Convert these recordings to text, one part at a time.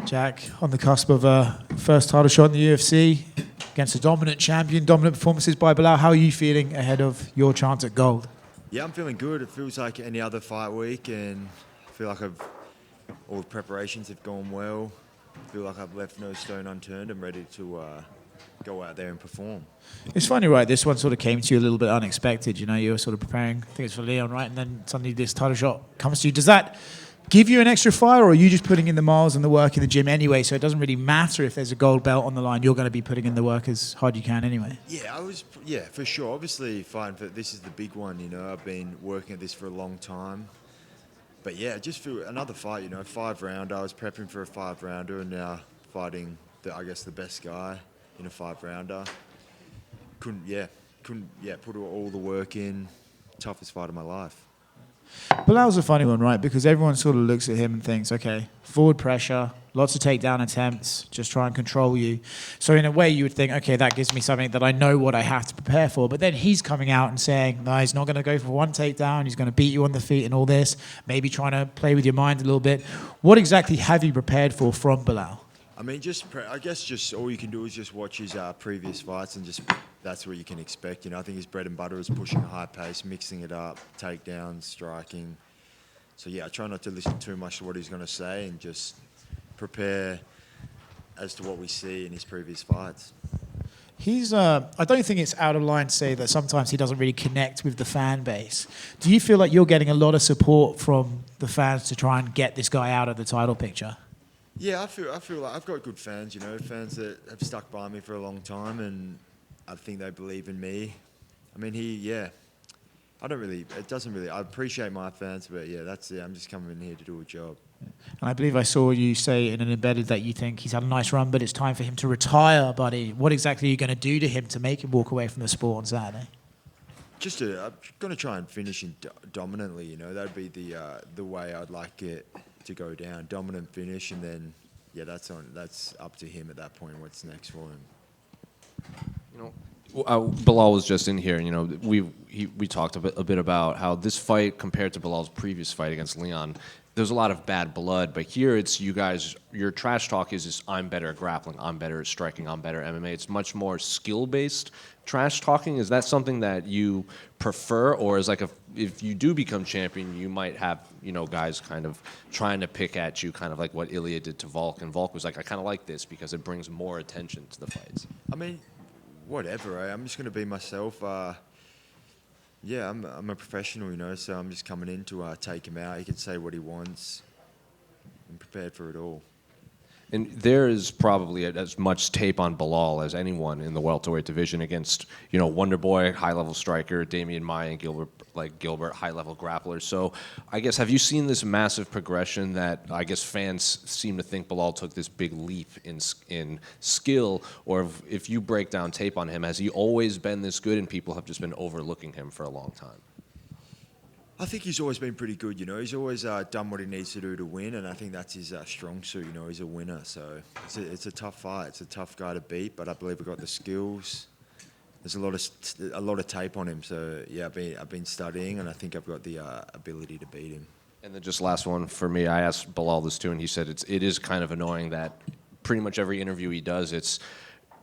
Jack, on the cusp of a first title shot in the UFC against a dominant champion, dominant performances by Belal. How are you feeling ahead of your chance at gold? Yeah, I'm feeling good. It feels like any other fight week, and I feel like all the preparations have gone well. I feel like I've left no stone unturned. I'm ready to go out there and perform. It's funny, right? This one sort of came to you a little bit unexpected. You know, you were sort of preparing, I think it's for Leon, right? And then suddenly this title shot comes to you. Does that give you an extra fire, or are you just putting in the miles and the work in the gym anyway, so it doesn't really matter if there's a gold belt on the line, you're going to be putting in the work as hard as you can anyway? Yeah, for sure. Obviously, fighting for this is the big one, you know. I've been working at this for a long time. But yeah, just feel another fight, you know, 5-rounder. I was prepping for a 5-rounder and now fighting, the best guy in a 5-rounder. Couldn't put all the work in. Toughest fight of my life. Belal's a funny one, right? Because everyone sort of looks at him and thinks, okay, forward pressure, lots of takedown attempts, just try and control you. So in a way, you would think, okay, that gives me something that I know what I have to prepare for. But then he's coming out and saying, no, he's not going to go for one takedown. He's going to beat you on the feet and all this, maybe trying to play with your mind a little bit. What exactly have you prepared for from Belal? I mean, I guess just all you can do is just watch his previous fights and just that's what you can expect. You know, I think his bread and butter is pushing a high pace, mixing it up, takedowns, striking. So yeah, I try not to listen too much to what he's going to say and just prepare as to what we see in his previous fights. I don't think it's out of line to say that sometimes he doesn't really connect with the fan base. Do you feel like you're getting a lot of support from the fans to try and get this guy out of the title picture? Yeah, I feel like I've got good fans, you know, fans that have stuck by me for a long time, and I think they believe in me. I mean, I appreciate my fans, but yeah, that's it. I'm just coming in here to do a job. And I believe I saw you say in an embedded that you think he's had a nice run, but it's time for him to retire, buddy. What exactly are you going to do to him to make him walk away from the sport on Saturday? I'm going to try and finish dominantly, you know. That'd be the way I'd like it to go down. Dominant finish, and then, yeah, that's up to him at that point, what's next for him. You know, Belal was just in here. You know, we talked a bit about how this fight compared to Belal's previous fight against Leon, there's a lot of bad blood. But here, it's you guys. Your trash talk is I'm better at grappling, I'm better at striking, I'm better at MMA. It's much more skill-based trash talking. Is that something that you prefer, or is like if you do become champion, you might have guys kind of trying to pick at you, kind of like what Ilya did to Volk, and Volk was like, I kind of like this because it brings more attention to the fights. I mean, whatever. I'm just going to be myself. Yeah, I'm a professional, you know, so I'm just coming in to take him out. He can say what he wants. I'm prepared for it all. And there is probably as much tape on Belal as anyone in the welterweight division against, Wonder Boy, high-level striker, Damian Maia and Gilbert, high-level grapplers. So I guess, have you seen this massive progression that I guess fans seem to think Belal took this big leap in skill? Or if you break down tape on him, has he always been this good and people have just been overlooking him for a long time? I think he's always been pretty good, you know. He's always done what he needs to do to win, and I think that's his strong suit, you know. He's a winner, so it's a tough fight. It's a tough guy to beat, but I believe we've got the skills. There's a lot of tape on him, so yeah, I've been studying, and I think I've got the ability to beat him. And then just last one for me, I asked Belal this too, and he said it is kind of annoying that pretty much every interview he does, it's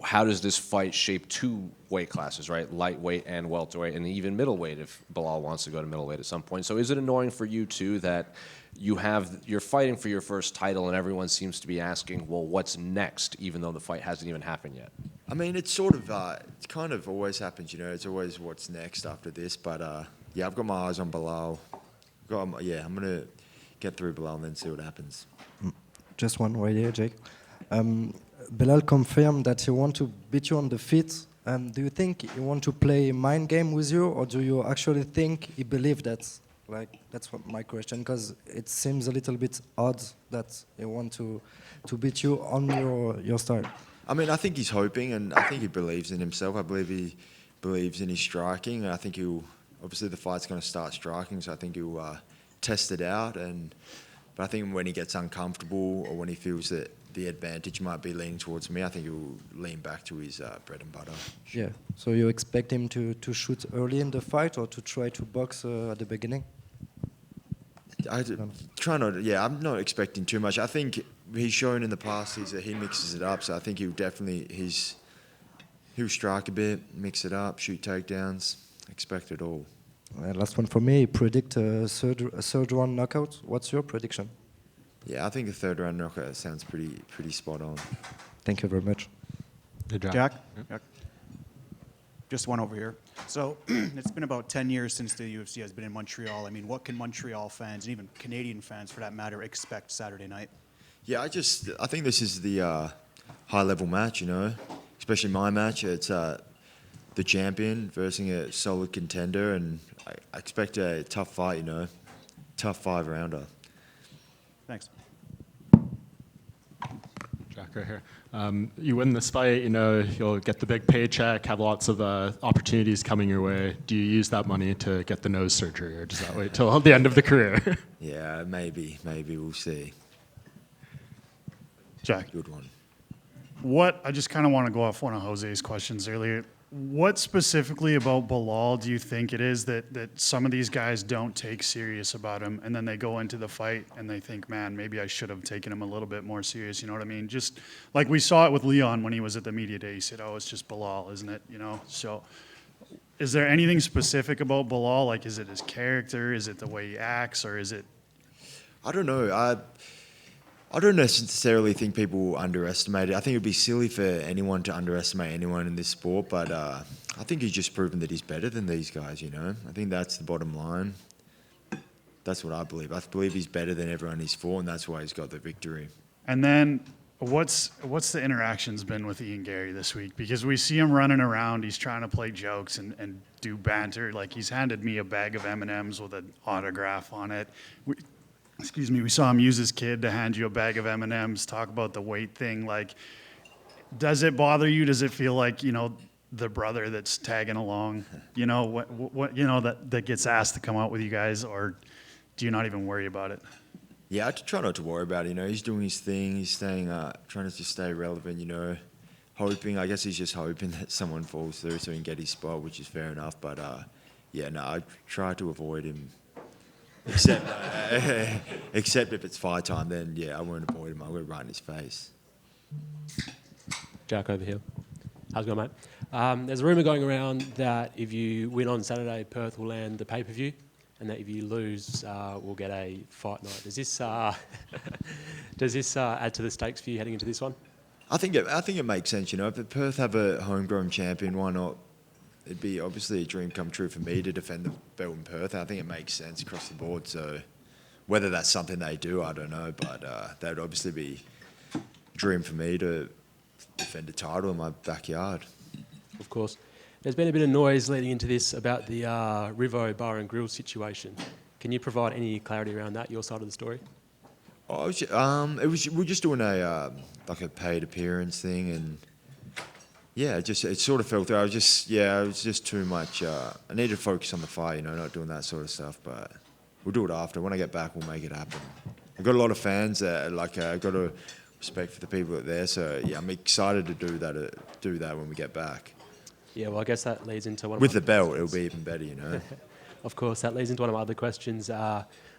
how does this fight shape two weight classes, right? Lightweight and welterweight, and even middleweight if Belal wants to go to middleweight at some point. So is it annoying for you too that you're fighting for your first title and everyone seems to be asking, well, what's next, even though the fight hasn't even happened yet? I mean, it's sort of, it kind of always happens, you know. It's always what's next after this. But yeah, I've got my eyes on Belal. I'm going to get through Belal and then see what happens. Just one right here, Jake. Belal confirmed that he want to beat you on the feet. Do you think he want to play mind game with you, or do you actually think he believe that? Like, that's what my question, because it seems a little bit odd that he want to beat you on your style. I mean, I think he's hoping, and I think he believes in himself. I believe he believes in his striking, and I think obviously the fight's going to start striking, so I think he'll test it out. But I think when he gets uncomfortable or when he feels that the advantage might be leaning towards me, I think he'll lean back to his bread and butter. Yeah. So you expect him to shoot early in the fight or to try to box at the beginning? I'm not expecting too much. I think he's shown in the past is that he mixes it up. So I think he'll definitely he'll strike a bit, mix it up, shoot takedowns. Expect it all. Last one for me. Predict a third round knockout. What's your prediction? Yeah, I think a third round knockout sounds pretty spot on. Thank you very much. Jack? Jack? Just one over here. So it's been about 10 years since the UFC has been in Montreal. I mean, what can Montreal fans, and even Canadian fans for that matter, expect Saturday night? Yeah, I think this is the high-level match, especially my match. It's the champion versus a solid contender, and I expect a tough fight, tough 5-rounder. Thanks. Jack right here. You win this fight, you'll get the big paycheck, have lots of opportunities coming your way. Do you use that money to get the nose surgery, or does that wait till the end of the career? Yeah, maybe we'll see. Jack, Good one. I just kind of want to go off one of Jose's questions earlier. What specifically about Belal do you think it is that some of these guys don't take serious about him, and then they go into the fight and they think, man, maybe I should have taken him a little bit more serious, you know what I mean? Just like we saw it with Leon when he was at the media day. He said, oh, it's just Belal, isn't it? So is there anything specific about Belal? Like, is it his character? Is it the way he acts? Or is it... I don't know. I don't necessarily think people will underestimate it. I think it would be silly for anyone to underestimate anyone in this sport, but I think he's just proven that he's better than these guys, I think that's the bottom line. That's what I believe. I believe he's better than everyone he's fought, and that's why he's got the victory. And then what's the interactions been with Ian Gary this week? Because we see him running around. He's trying to play jokes and do banter. Like, he's handed me a bag of M&Ms with an autograph on it. We saw him use his kid to hand you a bag of M&Ms, talk about the weight thing. Like, does it bother you? Does it feel like, the brother that's tagging along, that gets asked to come out with you guys, or do you not even worry about it? Yeah, I try not to worry about it. He's doing his thing. He's staying, trying to just stay relevant. Hoping. I guess he's just hoping that someone falls through so he can get his spot, which is fair enough. But I try to avoid him. Except if it's fight time, then I won't avoid him. I'll go right in his face. Jack over here. How's it going, mate? There's a rumour going around that if you win on Saturday, Perth will land the pay-per-view, and that if you lose, we'll get a fight night. Does this add to the stakes for you heading into this one? I think it makes sense. If Perth have a homegrown champion, why not? It'd be obviously a dream come true for me to defend the belt in Perth. I think it makes sense across the board. So whether that's something they do, I don't know. But that would obviously be a dream for me to defend a title in my backyard. Of course. There's been a bit of noise leading into this about the Rivo Bar and Grill situation. Can you provide any clarity around that, your side of the story? We were just doing a paid appearance thing, and it sort of fell through. It was just too much. I needed to focus on the fight, not doing that sort of stuff. But we'll do it after. When I get back, we'll make it happen. I've got a lot of fans. I've got a respect for the people that are there. So I'm excited to do that when we get back. Yeah, well, I guess that leads into one. With the belt, it'll be even better, Of course, that leads into one of my other questions.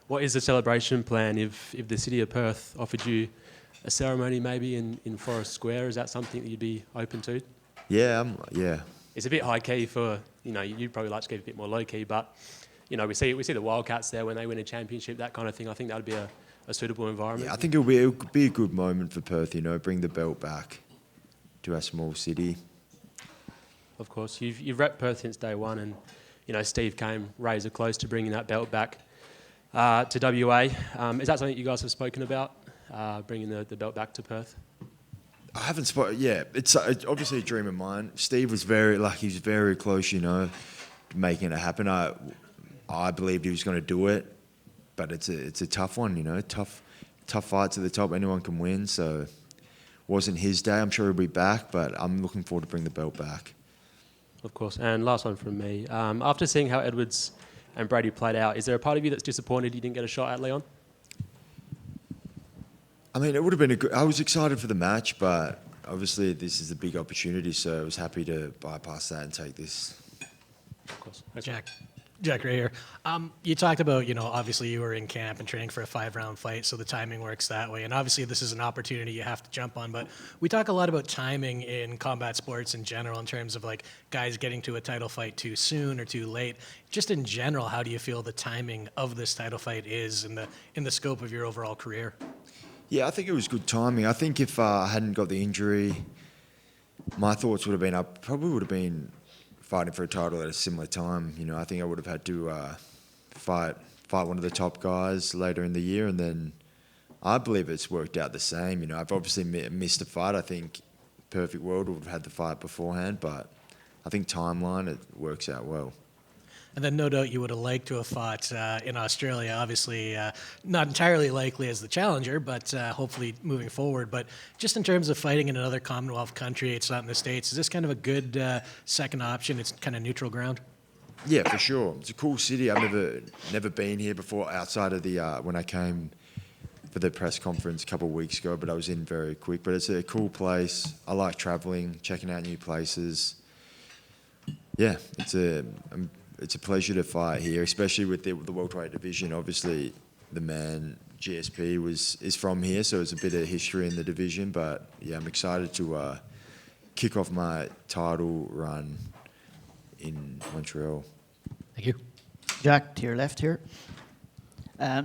What is the celebration plan if the city of Perth offered you a ceremony maybe in Forest Square? Is that something that you'd be open to? Yeah. It's a bit high key for, you'd probably like to keep it a bit more low key, but we see the Wildcats there when they win a championship, that kind of thing. I think that would be a suitable environment. Yeah, I think it'll be a good moment for Perth. Bring the belt back to our small city. Of course, you've repped Perth since day one, and Steve came razor close to bringing that belt back to WA. Is that something you guys have spoken about, bringing the belt back to Perth? I haven't spoken. Yeah, it's obviously a dream of mine. Steve was he's very close, to making it happen. I believed he was going to do it, but it's a tough one, tough fight to the top. Anyone can win, so wasn't his day. I'm sure he'll be back, but I'm looking forward to bring the belt back. Of course, and last one from me. After seeing how Edwards and Brady played out, is there a part of you that's disappointed you didn't get a shot at Leon? I mean, it would have been I was excited for the match, but obviously this is a big opportunity, so I was happy to bypass that and take this. Of course. Jack, Jack, right here. You talked about, obviously you were in camp and training for a 5-round fight, so the timing works that way. And obviously this is an opportunity you have to jump on. But we talk a lot about timing in combat sports in general in terms of like guys getting to a title fight too soon or too late. Just in general, how do you feel the timing of this title fight is in the scope of your overall career? Yeah, I think it was good timing. I think if I hadn't got the injury, my thoughts would have been I probably would have been fighting for a title at a similar time. I think I would have had to fight one of the top guys later in the year, and then I believe it's worked out the same. I've obviously missed a fight. I think perfect world would have had the fight beforehand, but I think timeline, it works out well. And then no doubt you would have liked to have fought in Australia, obviously not entirely likely as the challenger, but hopefully moving forward. But just in terms of fighting in another Commonwealth country, it's not in the States, is this kind of a good second option? It's kind of neutral ground? Yeah, for sure. It's a cool city. I've never been here before outside of the when I came for the press conference a couple of weeks ago, but I was in very quick. But it's a cool place. I like traveling, checking out new places. Yeah, it's a pleasure to fight here, especially with the welterweight division. Obviously, the man GSP is from here, so there's a bit of history in the division. But yeah, I'm excited to kick off my title run in Montreal. Thank you. Jack, to your left here.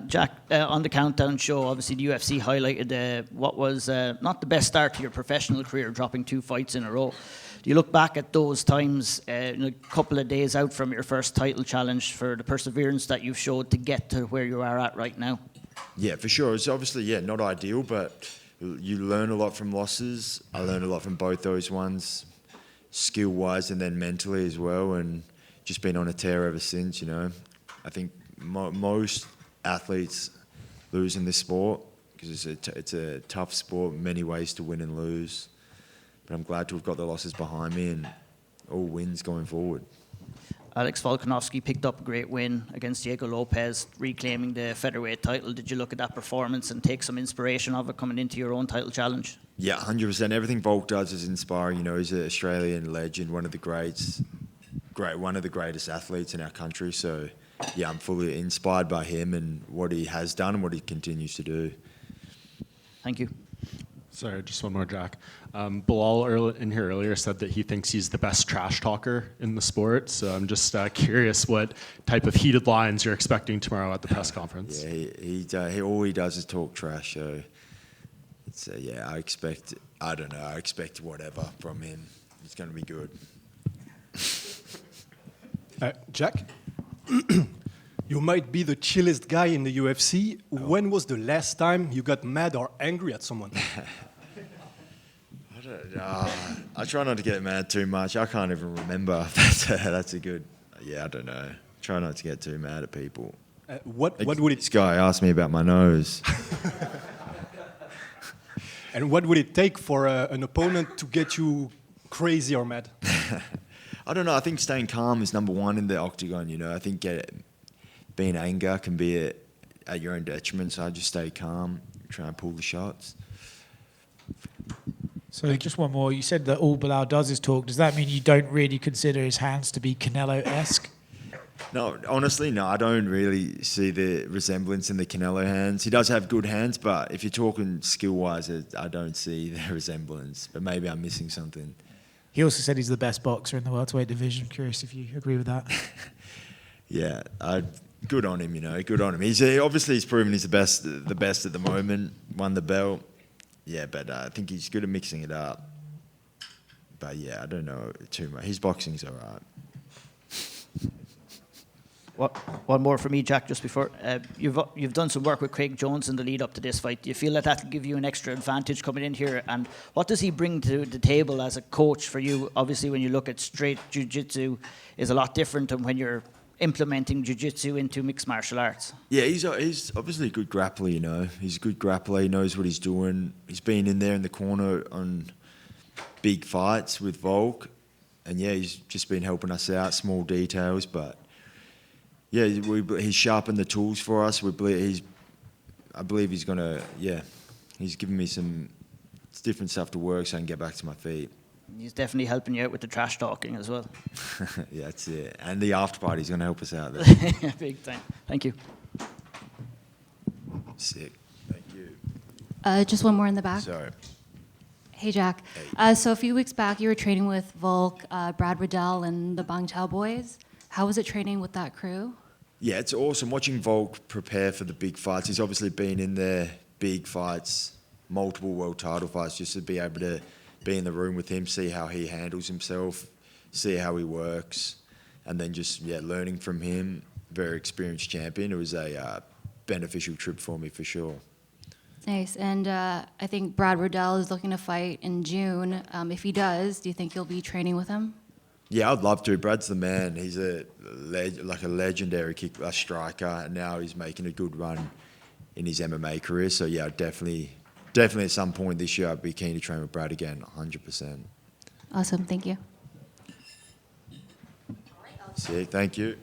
Jack, on the Countdown show, obviously the UFC highlighted what was not the best start to your professional career, dropping 2 fights in a row. Do you look back at those times, a couple of days out from your first title challenge, for the perseverance that you've showed to get to where you are at right now? Yeah, for sure. It's obviously, not ideal, but you learn a lot from losses. I learned a lot from both those ones, skill-wise and then mentally as well, and just been on a tear ever since, I think most athletes lose in this sport because it's a tough sport, many ways to win and lose. But I'm glad to have got the losses behind me and all wins going forward. Alex Volkanovski picked up a great win against Diego Lopez, reclaiming the featherweight title. Did you look at that performance and take some inspiration of it coming into your own title challenge? Yeah, 100%. Everything Volk does is inspiring. He's an Australian legend, one of the greatest athletes in our country. So, yeah, I'm fully inspired by him and what he has done and what he continues to do. Thank you. Sorry, just one more, Jack. Belal in here earlier said that he thinks he's the best trash talker in the sport. So I'm just curious what type of heated lines you're expecting tomorrow at the press conference. Yeah, all he does is talk trash. So it's I expect whatever from him. It's going to be good. Jack, you might be the chillest guy in the UFC. Oh. When was the last time you got mad or angry at someone? I try not to get mad too much. I can't even remember. That's a good. Yeah, I don't know. Try not to get too mad at people. What would it? This guy asked me about my nose. And what would it take for an opponent to get you crazy or mad? I don't know. I think staying calm is number one in the octagon. I think being anger can be at your own detriment. So I just stay calm, try and pull the shots. So just one more. You said that all Belal does is talk. Does that mean you don't really consider his hands to be Canelo-esque? No, honestly, no. I don't really see the resemblance in the Canelo hands. He does have good hands, but if you're talking skill-wise, I don't see the resemblance. But maybe I'm missing something. He also said he's the best boxer in the welterweight division. I'm curious if you agree with that. Yeah, good on him. Good on him. He's proven he's the best at the moment. Won the belt. Yeah, but I think he's good at mixing it up. But yeah, I don't know too much. His boxing's all right. One more for me, Jack, just before. You've done some work with Craig Jones in the lead up to this fight. Do you feel that that'll give you an extra advantage coming in here? And what does he bring to the table as a coach for you? Obviously, when you look at straight jiu-jitsu, is a lot different than when you're implementing jiu-jitsu into mixed martial arts. Yeah, he's obviously a good grappler, He's a good grappler. He knows what he's doing. He's been in there in the corner on big fights with Volk. And yeah, he's just been helping us out, small details, but yeah, he's sharpened the tools for us. I believe he's gonna. Yeah, he's given me some different stuff to work so I can get back to my feet. He's definitely helping you out with the trash talking as well. Yeah, that's it. And the after party's going to help us out there. Big time. Thank you. Sick. Thank you. Just one more in the back. Sorry. Hey, Jack. So a few weeks back, you were training with Volk, Brad Riddell, and the Bang Chao boys. How was it training with that crew? Yeah, it's awesome watching Volk prepare for the big fights. He's obviously been in the big fights, multiple world title fights, just to be able to be in the room with him, see how he handles himself, see how he works, and then just, learning from him. Very experienced champion. It was a beneficial trip for me for sure. Nice. And I think Brad Riddell is looking to fight in June. If he does, do you think you'll be training with him? Yeah, I'd love to. Brad's the man. He's a legendary striker, and now he's making a good run in his MMA career. So yeah, definitely at some point this year, I'd be keen to train with Brad again, 100%. Awesome. Thank you. Sick. Thank you.